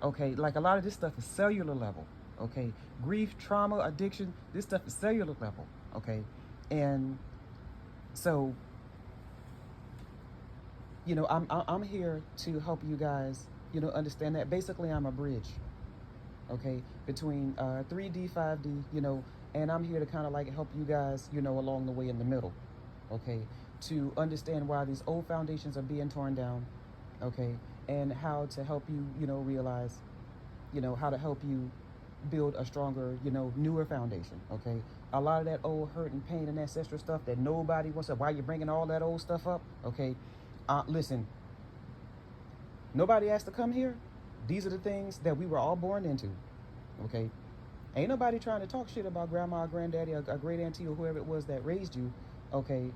Okay, like a lot of this stuff is cellular level. Okay, grief, trauma, addiction, this stuff is cellular level. Okay, and so I'm here to help you guys understand that basically I'm a bridge, okay, between 3D, 5D, and I'm here to kind of like help you guys along the way in the middle, okay, to understand why these old foundations are being torn down, okay, and how to help you realize how to help you build a stronger, newer foundation. Okay, a lot of that old hurt and pain and ancestral stuff that nobody wants to. Why you bringing all that old stuff up? Okay, listen. Nobody asked to come here. These are the things that we were all born into. Okay, ain't nobody trying to talk shit about grandma, or granddaddy, or great auntie, or whoever it was that raised you. Okay,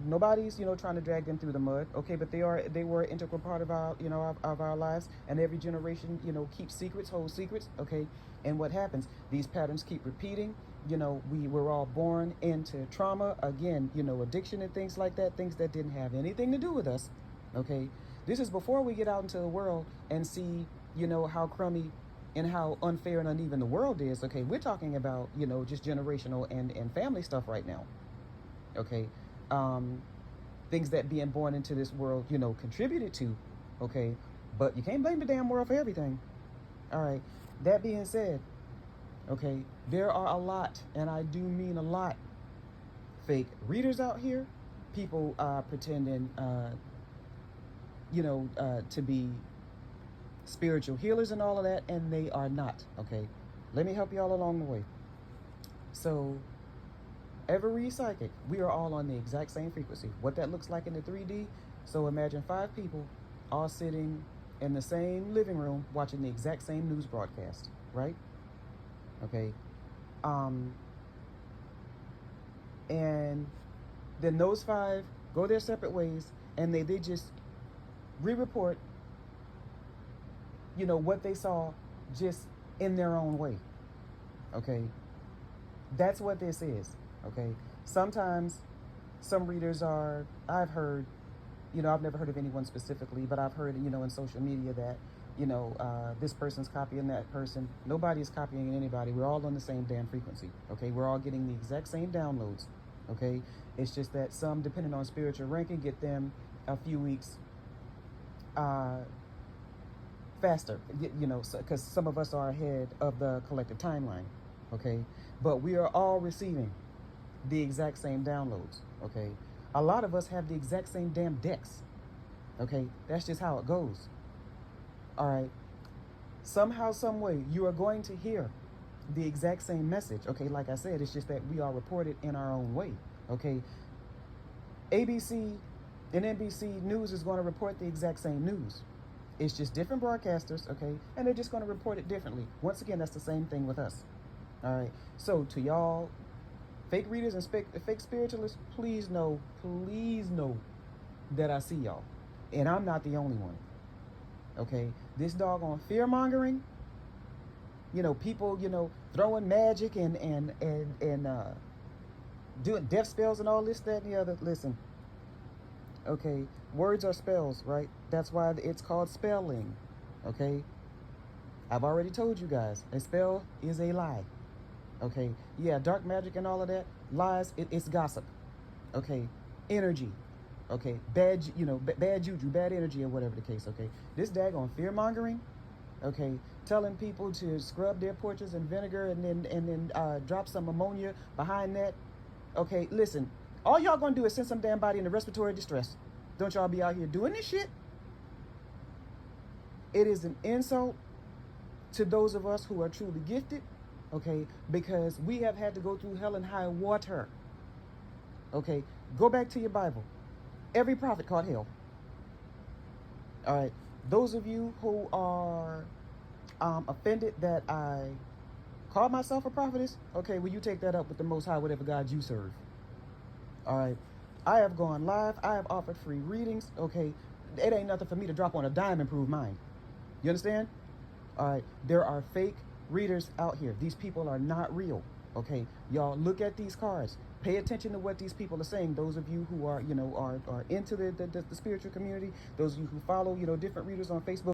nobody's trying to drag them through the mud. Okay, but they were an integral part of our of our lives, and every generation keeps secrets, holds secrets. Okay, and what happens? These patterns keep repeating. We were all born into trauma again. Addiction and things like that, things that didn't have anything to do with us. Okay, this is before we get out into the world and see how crummy and how unfair and uneven the world is. Okay, we're talking about just generational and family stuff right now. Okay, um, things that being born into this world contributed to. Okay, but you can't blame the damn world for everything. All right, that being said, okay, there are a lot, and I do mean a lot, fake readers out here, people pretending to be spiritual healers and all of that, and they are not. Okay, let me help you all along the way. So every psychic, we are all on the exact same frequency. What that looks like in the 3D, so imagine 5 people all sitting in the same living room watching the exact same news broadcast, right? Okay, and then those 5 go their separate ways, and they just re-report what they saw, just in their own way. Okay, that's what this is. Okay, sometimes some readers are, I've heard, I've never heard of anyone specifically, but I've heard in social media that this person's copying that person. Nobody is copying anybody. We're all on the same damn frequency. Okay, we're all getting the exact same downloads. Okay, it's just that some, depending on spiritual ranking, get them a few weeks faster, because some of us are ahead of the collective timeline. Okay, but we are all receiving the exact same downloads. Okay, a lot of us have the exact same damn decks. Okay, that's just how it goes. All right, somehow, some way, you are going to hear the exact same message. Okay, like I said, it's just that we are reported in our own way. Okay, ABC and NBC News is going to report the exact same news. It's just different broadcasters, okay, and they're just going to report it differently. Once again, that's the same thing with us. All right, so to y'all fake readers and fake spiritualists, please know that I see y'all, and I'm not the only one. Okay, this doggone fear mongering, people, throwing magic and doing death spells and all this, that, and the other. Listen, okay, words are spells, right? That's why it's called spelling. Okay, I've already told you guys, a spell is a lie. Okay, yeah, dark magic and all of that, lies, it's gossip. Okay, energy. Okay, bad juju, bad energy, or whatever the case. Okay, this daggone fear mongering. Okay, telling people to scrub their porches in vinegar and then drop some ammonia behind that. Okay, listen, all y'all gonna do is send some damn body into respiratory distress. Don't y'all be out here doing this shit. It is an insult to those of us who are truly gifted, okay, because we have had to go through hell and high water. Okay, go back to your Bible. Every prophet caught hell. All right, those of you who are offended that I call myself a prophetess, okay, will you take that up with the Most High, whatever God you serve? All right, I have gone live. I have offered free readings. Okay, it ain't nothing for me to drop on a dime and prove mine. You understand? All right, there are fake readers out here. These people are not real. Okay, y'all look at these cards. Pay attention to what these people are saying. Those of you who are, are into the spiritual community. Those of you who follow, different readers on Facebook.